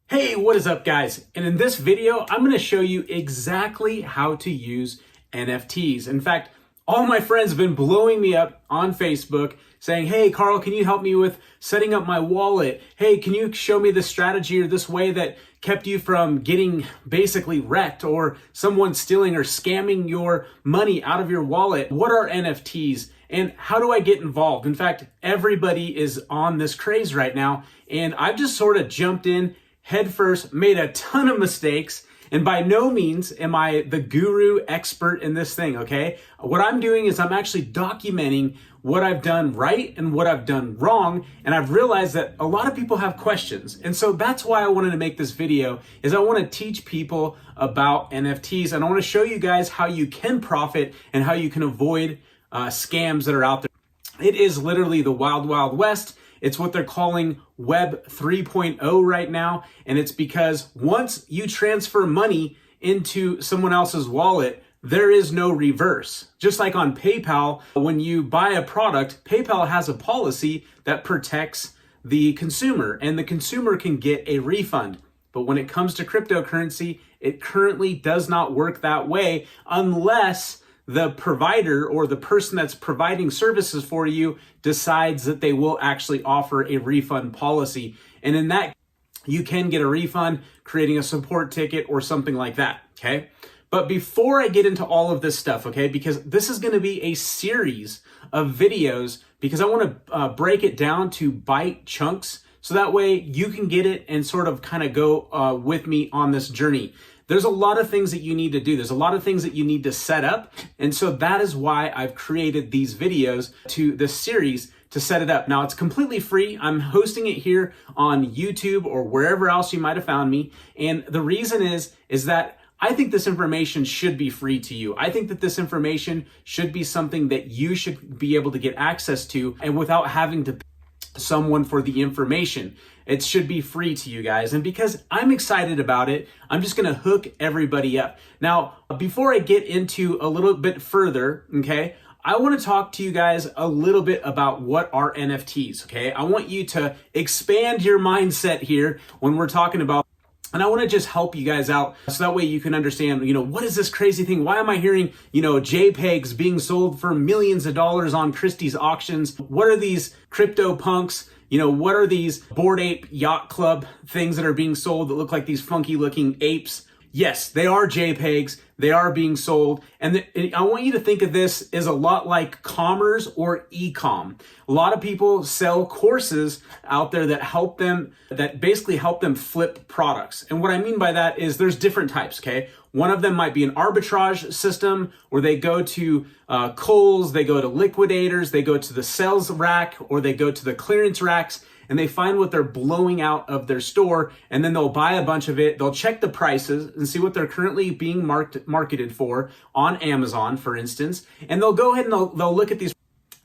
Hey, what is up guys? And in this video, I'm gonna show you exactly how to use NFTs. In fact, all my friends have been blowing me up on Facebook saying, hey, Carl, can you help me with setting up my wallet? Hey, can you show me this strategy or this way that kept you from getting basically wrecked or someone stealing or scamming your money out of your wallet? What are NFTs? And how do I get involved? In fact, everybody is on this craze right now. And I've just sort of jumped in headfirst, made a ton of mistakes, and by no means am I the guru expert in this thing, okay? What I'm doing is I'm actually documenting what I've done right and what I've done wrong, and I've realized that a lot of people have questions. And so that's why I wanted to make this video, is I want to teach people about NFTs, and I want to show you guys how you can profit and how you can avoid scams that are out there. It is literally the wild, wild west. It's what they're calling Web 3.0 right now. And it's because once you transfer money into someone else's wallet, there is no reverse. Just like on PayPal, when you buy a product, PayPal has a policy that protects the consumer and the consumer can get a refund. But when it comes to cryptocurrency, it currently does not work that way unless the provider or the person that's providing services for you decides that they will actually offer a refund policy. And in that, you can get a refund, creating a support ticket or something like that, okay? But before I get into all of this stuff, okay, because this is gonna be a series of videos because I wanna break it down to bite chunks so that way you can get it and sort of kind of go with me on this journey. There's a lot of things that you need to do. There's a lot of things that you need to set up. And so that is why I've created these videos to this series to set it up. Now it's completely free. I'm hosting it here on YouTube or wherever else you might have found me. And the reason is that I think this information should be free to you. I think that this information should be something that you should be able to get access to and without having to pay someone for the information. It should be free to you guys. And because I'm excited about it, I'm just gonna hook everybody up. Now, before I get into a little bit further, okay, I wanna talk to you guys a little bit about what are NFTs, okay? I want you to expand your mindset here when we're talking about, and I want to just help you guys out so that way you can understand, what is this crazy thing? Why am I hearing, jpgs being sold for millions of dollars on Christie's auctions? What are these crypto punks? What are these Bored Ape Yacht Club things that are being sold that look like these funky looking apes? Yes, they are JPEGs. They are being sold. And I want you to think of this as a lot like commerce or e-com. A lot of people sell courses out there that basically help them flip products. And what I mean by that is there's different types, okay? One of them might be an arbitrage system where they go to Kohl's, they go to liquidators, they go to the sales rack, or they go to the clearance racks, and they find what they're blowing out of their store, and then they'll buy a bunch of it. They'll check the prices and see what they're currently being marketed for on Amazon, for instance, and they'll go ahead and they'll look at these.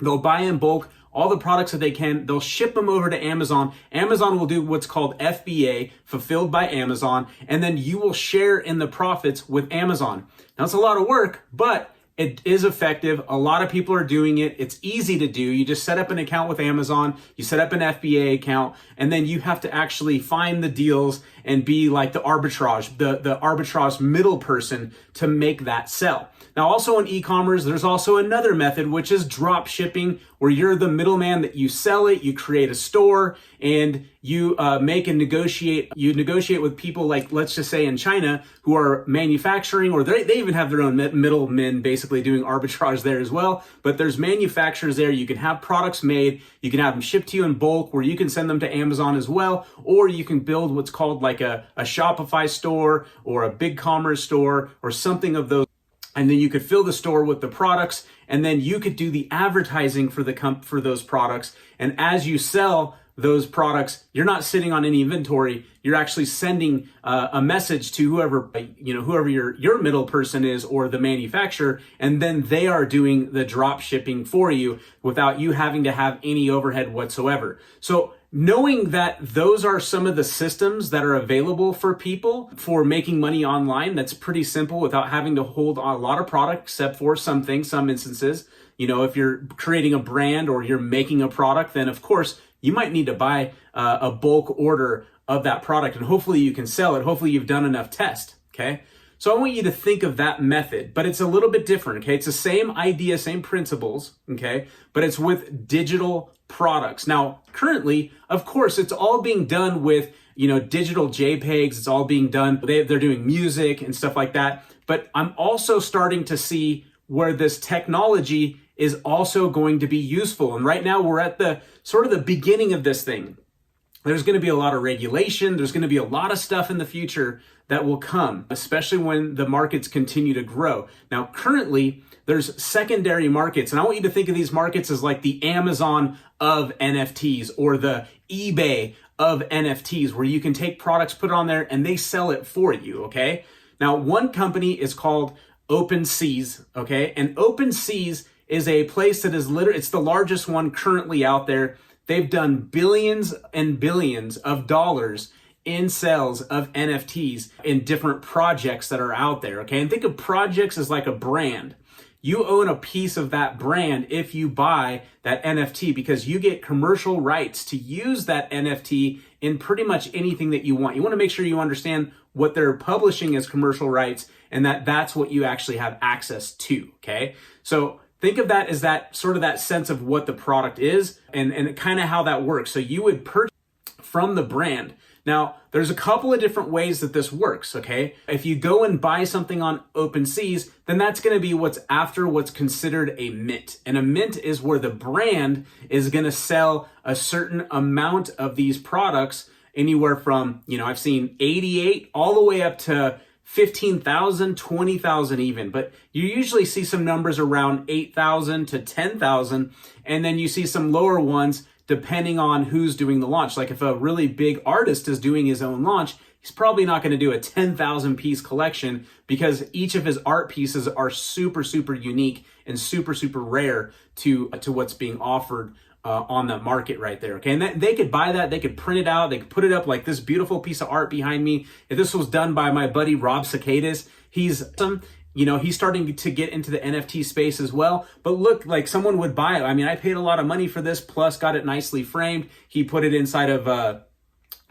They'll buy in bulk all the products that they can. They'll ship them over to Amazon. Amazon will do what's called FBA, fulfilled by Amazon, and then you will share in the profits with Amazon. Now, it's a lot of work, but it is effective. A lot of people are doing it. It's easy to do. You just set up an account with Amazon, you set up an FBA account, and then you have to actually find the deals and be like the arbitrage middle person to make that sell. Now, also in e-commerce, there's also another method, which is drop shipping, where you're the middleman that you sell it, you create a store, and you negotiate with people like, let's just say in China, who are manufacturing, or they even have their own middlemen basically doing arbitrage there as well. But there's manufacturers there. You can have products made, you can have them shipped to you in bulk, where you can send them to Amazon as well, or you can build what's called like a Shopify store or a BigCommerce store or something of those. And then you could fill the store with the products, and then you could do the advertising for those products. And as you sell those products, you're not sitting on any inventory. You're actually sending a message to whoever your middle person is, or the manufacturer, and then they are doing the drop shipping for you without you having to have any overhead whatsoever. So knowing that those are some of the systems that are available for people for making money online, that's pretty simple without having to hold a lot of product, except for some instances. If you're creating a brand or you're making a product, then of course you might need to buy a bulk order of that product, and hopefully you can sell it. Hopefully you've done enough tests, okay? So I want you to think of that method, but it's a little bit different, okay? It's the same idea, same principles, okay? But it's with digital products. Now, currently, of course, it's all being done with, digital JPEGs. It's all being done. They're doing music and stuff like that. But I'm also starting to see where this technology is also going to be useful. And right now we're at the sort of the beginning of this thing. There's going to be a lot of regulation. There's going to be a lot of stuff in the future that will come, especially when the markets continue to grow. Now, currently, there's secondary markets, and I want you to think of these markets as like the Amazon of NFTs or the eBay of NFTs, where you can take products, put it on there, and they sell it for you, okay? Now, one company is called OpenSeas, okay? And OpenSeas is a place that is it's the largest one currently out there. They've done billions and billions of dollars in sales of NFTs in different projects that are out there, okay? And think of projects as like a brand. You own a piece of that brand if you buy that NFT, because you get commercial rights to use that NFT in pretty much anything that you want. You want to make sure you understand what they're publishing as commercial rights and that that's what you actually have access to, okay? So think of that as that sort of that sense of what the product is and kind of how that works. So you would purchase from the brand. Now, there's a couple of different ways that this works, okay? If you go and buy something on OpenSeas, then that's going to be what's considered a mint. And a mint is where the brand is going to sell a certain amount of these products, anywhere from, I've seen 88 all the way up to 15,000, 20,000 even, but you usually see some numbers around 8,000 to 10,000, and then you see some lower ones depending on who's doing the launch. Like if a really big artist is doing his own launch, he's probably not going to do a 10,000 piece collection, because each of his art pieces are super, super unique and super, super rare to what's being offered on the market right there, okay? And they could buy that, they could print it out, they could put it up like this beautiful piece of art behind me. If this was done by my buddy Rob Cicadas, he's starting to get into the NFT space as well. But look, like someone would buy it. I mean, I paid a lot of money for this, plus got it nicely framed. He put it inside of a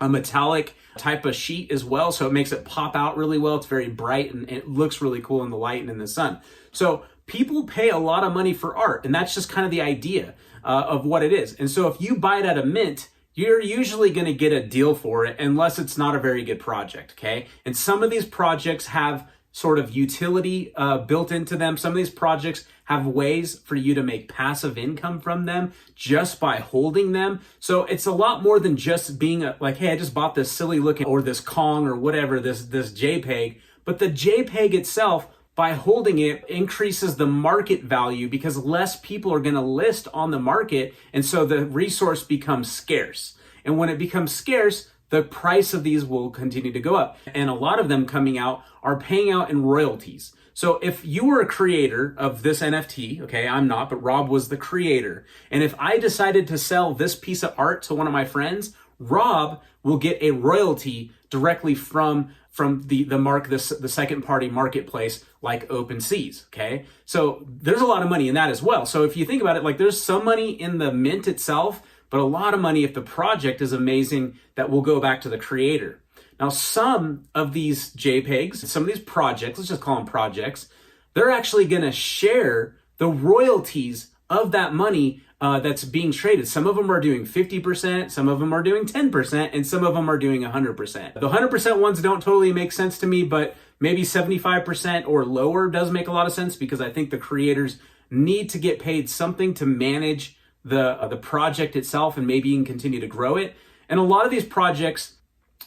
metallic type of sheet as well, so it makes it pop out really well. It's very bright and it looks really cool in the light and in the sun. So people pay a lot of money for art, and that's just kind of the idea of what it is. And so if you buy it at a mint, you're usually going to get a deal for it, unless it's not a very good project, okay? And some of these projects have sort of utility built into them. Some of these projects have ways for you to make passive income from them just by holding them. So it's a lot more than just being like, hey, I just bought this silly looking, or this Kong or whatever, this JPEG. But the JPEG itself, by holding it, increases the market value, because less people are going to list on the market. And so the resource becomes scarce. And when it becomes scarce, the price of these will continue to go up. And a lot of them coming out are paying out in royalties. So if you were a creator of this NFT, okay, I'm not, but Rob was the creator. And if I decided to sell this piece of art to one of my friends, Rob will get a royalty directly from the second party marketplace like OpenSeas, okay? So there's a lot of money in that as well. So if you think about it, like there's some money in the mint itself, but a lot of money if the project is amazing that will go back to the creator. Now, some of these JPEGs, some of these projects, let's just call them projects, they're actually going to share the royalties of that money that's being traded. Some of them are doing 50%, some of them are doing 10%, and some of them are doing 100%. The 100% ones don't totally make sense to me, but maybe 75% or lower does make a lot of sense, because I think the creators need to get paid something to manage the project itself and maybe even continue to grow it. And a lot of these projects,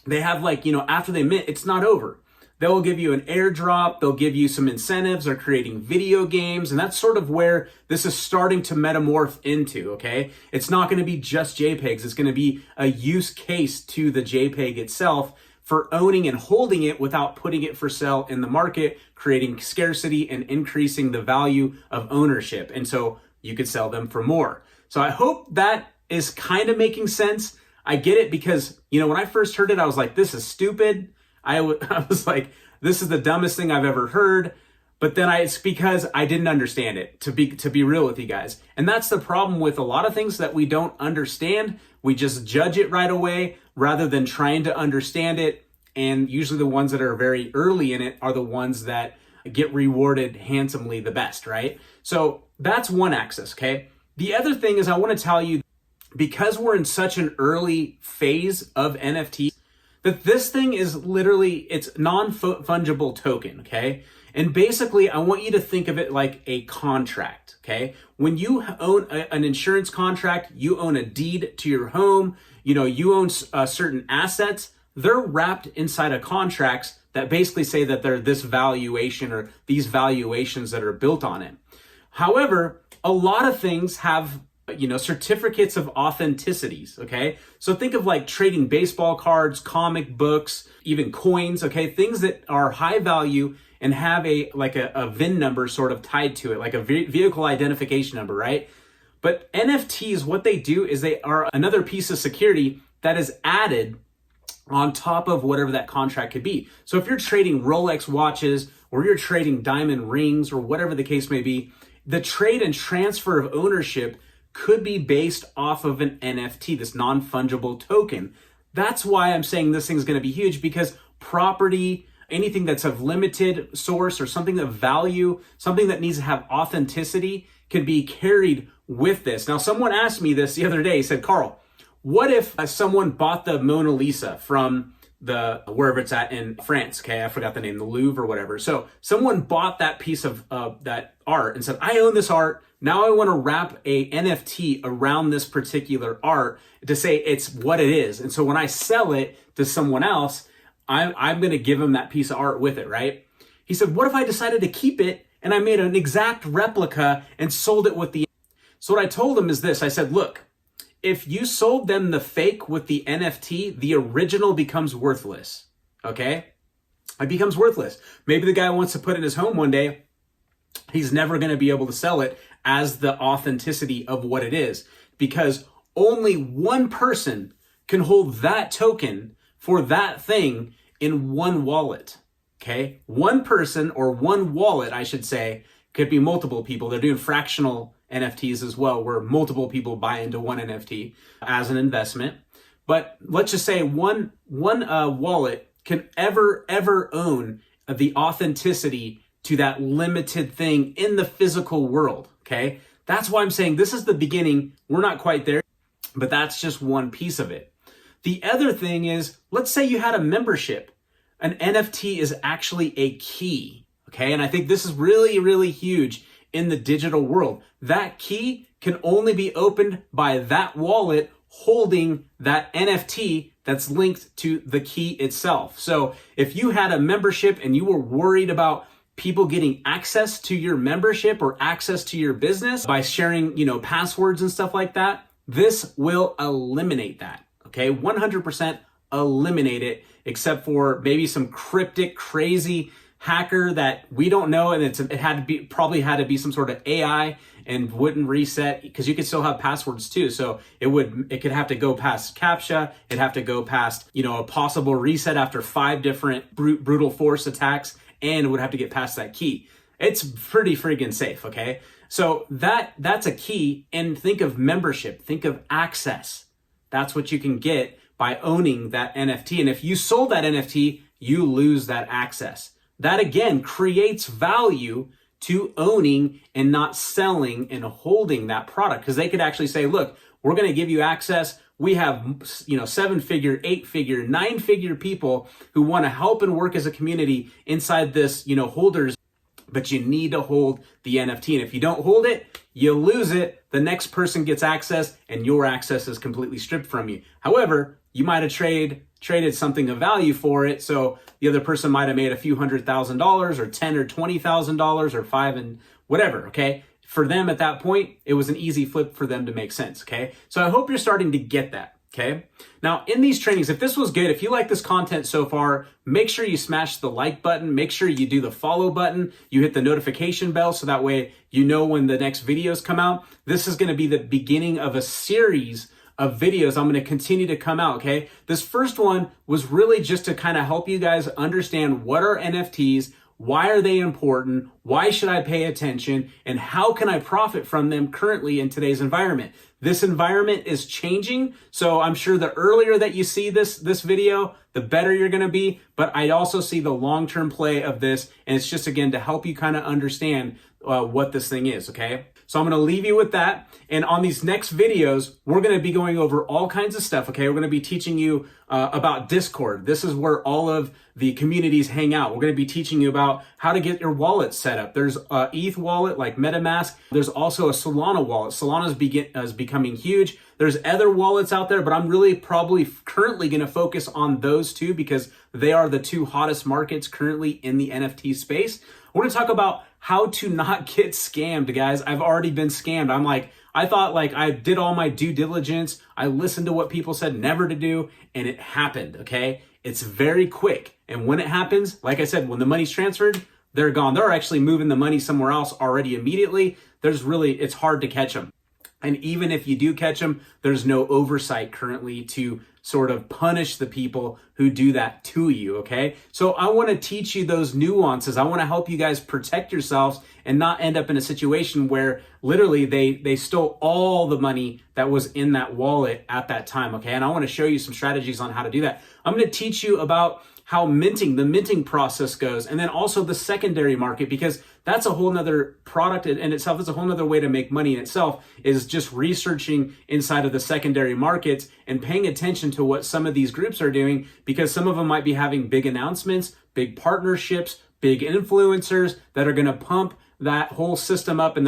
they have after they mint, it's not over. They'll give you an airdrop, they'll give you some incentives, they're creating video games, and that's sort of where this is starting to metamorph into, okay? It's not going to be just JPEGs, it's going to be a use case to the JPEG itself for owning and holding it without putting it for sale in the market, creating scarcity and increasing the value of ownership. And so you could sell them for more. So I hope that is kind of making sense. I get it, because, when I first heard it, I was like, this is stupid. I was like, this is the dumbest thing I've ever heard. But then it's because I didn't understand it, to be real with you guys. And that's the problem with a lot of things that we don't understand. We just judge it right away. rather than trying to understand it. And usually the ones that are very early in it are the ones that get rewarded handsomely the best, right? So that's one axis, okay? The other thing is I want to tell you, because we're in such an early phase of NFTs, that this thing is literally, it's non-fungible token, okay? And basically, I want you to think of it like a contract, okay? When you own an insurance contract, you own a deed to your home, you own certain assets, they're wrapped inside of contracts that basically say that they're this valuation or these valuations that are built on it. However, a lot of things have certificates of authenticities, okay? So think of like trading baseball cards, comic books, even coins, okay? Things that are high value and have a VIN number sort of tied to it, like a vehicle identification number, right? But NFTs, what they do is they are another piece of security that is added on top of whatever that contract could be. So if you're trading Rolex watches or you're trading diamond rings or whatever the case may be, the trade and transfer of ownership could be based off of an NFT, this non-fungible token. That's why I'm saying this thing's going to be huge, because property, anything that's of limited source or something of value, something that needs to have authenticity, can be carried with this. Now, someone asked me this the other day. He said, Carl, what if someone bought the Mona Lisa from wherever it's at in France, okay? I forgot the name, the Louvre or whatever. So someone bought that piece of that art and said, I own this art. Now I want to wrap a NFT around this particular art to say it's what it is. And so when I sell it to someone else, I'm going to give them that piece of art with it, right? He said, what if I decided to keep it and I made an exact replica and sold it with the... So what I told him is this. I said, look, if you sold them the fake with the NFT, the original becomes worthless, okay? It becomes worthless. Maybe the guy wants to put it in his home one day. He's never going to be able to sell it as the authenticity of what it is, because only one person can hold that token for that thing in one wallet, okay? One person, or one wallet, I should say, could be multiple people. They're doing fractional NFTs as well, where multiple people buy into one NFT as an investment. But let's just say one wallet can ever own the authenticity to that limited thing in the physical world, okay? That's why I'm saying this is the beginning. We're not quite there, but that's just one piece of it. The other thing is, let's say you had a membership. An NFT is actually a key, okay? And I think this is really, really huge in the digital world. That key can only be opened by that wallet holding that NFT that's linked to the key itself. So if you had a membership and you were worried about people getting access to your membership or access to your business by sharing, passwords and stuff like that, this will eliminate that, okay? 100% eliminate it, except for maybe some cryptic, crazy hacker that we don't know, and it probably had to be some sort of AI and wouldn't reset, because you could still have passwords too. So it could have to go past CAPTCHA, it'd have to go past, a possible reset after 5 different brutal force attacks, and it would have to get past that key. It's pretty friggin' safe, okay? So that's a key. And think of membership, think of access. That's what you can get by owning that NFT. And if you sold that NFT, you lose that access. That again creates value to owning and not selling and holding that product, because they could actually say, look, we're going to give you access. We have, 7-figure, 8-figure, 9-figure people who want to help and work as a community inside this, holders, but you need to hold the NFT. And if you don't hold it, you lose it. The next person gets access and your access is completely stripped from you. However, you might have traded something of value for it. So the other person might have made a few $100,000 or $10,000 or $20,000 or $5,000 and whatever, okay? For them at that point, it was an easy flip for them to make sense, okay? So I hope you're starting to get that, okay? Now, in these trainings, if this was good, if you like this content so far, make sure you smash the like button, make sure you do the follow button, you hit the notification bell so that way you know when the next videos come out. This is gonna be the beginning of a series of videos I'm going to continue to come out, okay? This first one was really just to kind of help you guys understand what are NFTs, Why are they important? Why should I pay attention? And how can I profit from them currently in today's environment? This environment is changing, so I'm sure the earlier that you see this video, the better you're gonna be, but I also see the long-term play of this, and it's just, again, to help you kind of understand what this thing is, okay? So I'm gonna leave you with that, and on these next videos, we're gonna be going over all kinds of stuff, okay? We're gonna be teaching you about Discord. This is where all of the communities hang out. We're gonna be teaching you about how to get your wallet set up. There's a ETH wallet like MetaMask. There's also a Solana wallet. Solana is becoming huge. There's other wallets out there, but I'm really probably currently gonna focus on those two because they are the two hottest markets currently in the NFT space. We're gonna talk about how to not get scammed, guys. I've already been scammed. I thought I did all my due diligence. I listened to what people said never to do, and it happened, okay? It's very quick. And when it happens, like I said, when the money's transferred, they're gone. They're actually moving the money somewhere else already immediately. It's hard to catch them. And even if you do catch them, there's no oversight currently to sort of punish the people who do that to you, okay? So I want to teach you those nuances. I want to help you guys protect yourselves and not end up in a situation where literally they stole all the money that was in that wallet at that time, okay? And I want to show you some strategies on how to do that. I'm going to teach you about how the minting process goes, and then also the secondary market, because that's a whole nother product in itself. It's a whole nother way to make money in itself, is just researching inside of the secondary markets and paying attention to what some of these groups are doing, because some of them might be having big announcements, big partnerships, big influencers that are going to pump that whole system up, and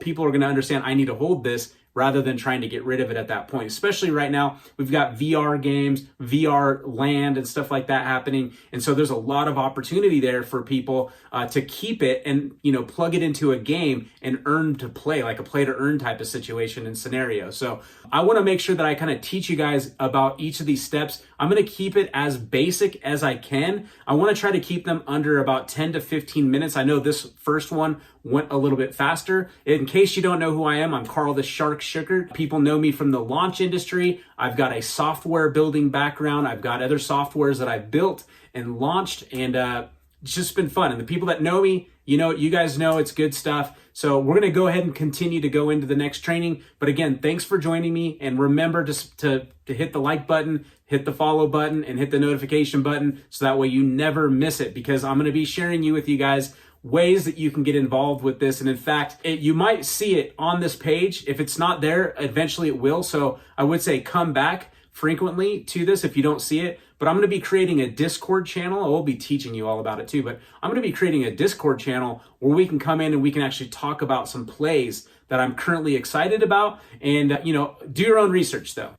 people are going to understand, I need to hold this, rather than trying to get rid of it at that point. Especially right now, we've got VR games, VR land and stuff like that happening. And so there's a lot of opportunity there for people to keep it and, plug it into a game and earn to play, like a play to earn type of situation and scenario. So I wanna make sure that I kind of teach you guys about each of these steps. I'm gonna keep it as basic as I can. I wanna try to keep them under about 10 to 15 minutes. I know this first one went a little bit faster. In case you don't know who I am, I'm Carl the Shark Sugar. People know me from the launch industry. I've got a software building background. I've got other softwares that I've built and launched, and it's just been fun. And the people that know me, you guys know it's good stuff. So we're gonna go ahead and continue to go into the next training. But again, thanks for joining me. And remember to hit the like button, hit the follow button, and hit the notification button so that way you never miss it, because I'm gonna be sharing with you guys ways that you can get involved with this. And in fact, you might see it on this page. If it's not there, eventually it will. So I would say come back frequently to this if you don't see it. But I'm going to be creating a Discord channel. I will be teaching you all about it too, but I'm going to be creating a Discord channel where we can come in and we can actually talk about some plays that I'm currently excited about. And, do your own research though.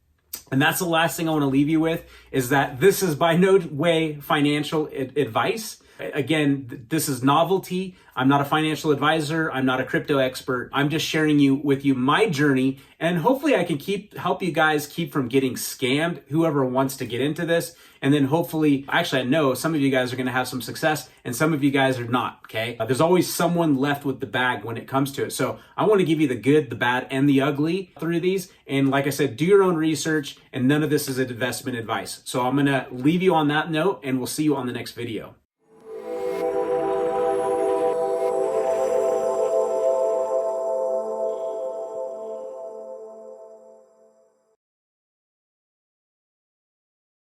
And that's the last thing I want to leave you with, is that this is by no way financial advice. Again, this is novelty. I'm not a financial advisor. I'm not a crypto expert. I'm just sharing with you my journey, and hopefully I can help you guys keep from getting scammed, whoever wants to get into this. And then hopefully, actually I know some of you guys are going to have some success and some of you guys are not, okay? There's always someone left with the bag when it comes to it. So I want to give you the good, the bad, and the ugly through these. And like I said, do your own research, and none of this is investment advice. So I'm going to leave you on that note, and we'll see you on the next video.